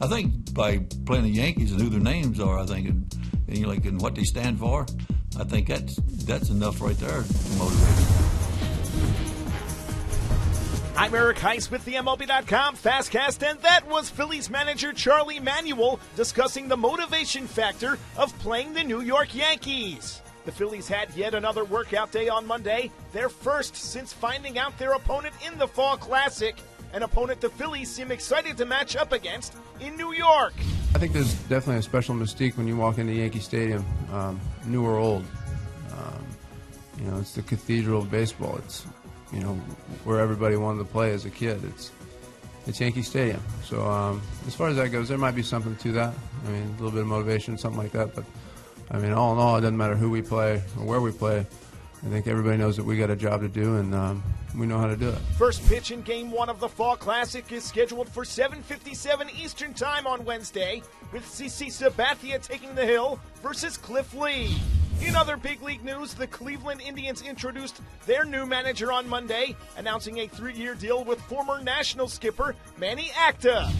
I think by playing the Yankees and who their names are, I think, and what they stand for, I think that's enough right there to motivate them. I'm Eric Heiss with the MLB.com FastCast, and that was Phillies manager Charlie Manuel discussing the motivation factor of playing the New York Yankees. The Phillies had yet another workout day on Monday, their first since finding out their opponent in the Fall Classic, an opponent the Phillies seem excited to match up against in New York. I think there's definitely a special mystique when you walk into Yankee Stadium, new or old. It's the cathedral of baseball. It's where everybody wanted to play as a kid. It's Yankee Stadium. So as far as that goes, there might be something to that. I mean, a little bit of motivation, something like that. But I mean, all in all, it doesn't matter who we play or where we play. I think everybody knows that we got a job to do, and we know how to do it. First pitch in Game 1 of the Fall Classic is scheduled for 7:57 Eastern Time on Wednesday, with CC Sabathia taking the hill versus Cliff Lee. In other big league news, the Cleveland Indians introduced their new manager on Monday, announcing a 3-year deal with former national skipper Manny Acta.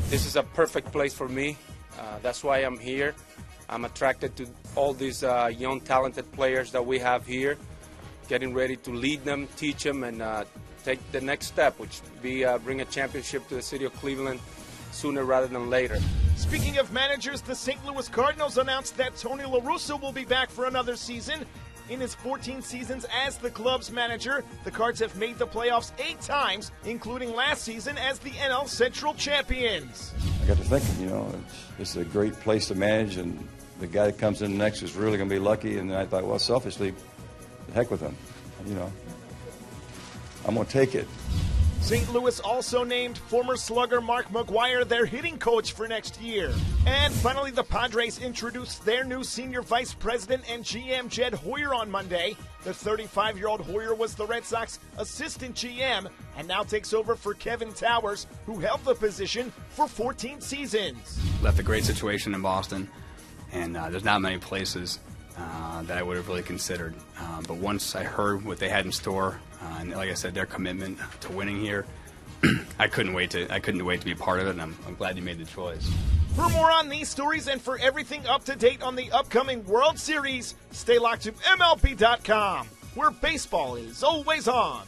This is a perfect place for me. That's why I'm here. I'm attracted to all these young, talented players that we have here, getting ready to lead them, teach them, and take the next step, which be bring a championship to the city of Cleveland sooner rather than later. Speaking of managers, the St. Louis Cardinals announced that Tony La Russa will be back for another season. In his 14 seasons as the club's manager, the Cards have made the playoffs 8 times, including last season as the NL Central champions. I got to thinking, it's a great place to manage, and the guy that comes in next is really going to be lucky. And I thought, well, selfishly, the heck with him. I'm going to take it. St. Louis also named former slugger Mark McGwire their hitting coach for next year. And finally, the Padres introduced their new senior vice president and GM Jed Hoyer on Monday. The 35-year-old Hoyer was the Red Sox assistant GM and now takes over for Kevin Towers, who held the position for 14 seasons. Left a great situation in Boston, and there's not many places that I would have really considered. But once I heard what they had in store, and like I said, their commitment to winning here, I couldn't wait to be part of it, and I'm glad you made the choice. For more on these stories and for everything up to date on the upcoming World Series, stay locked to MLB.com, where baseball is always on.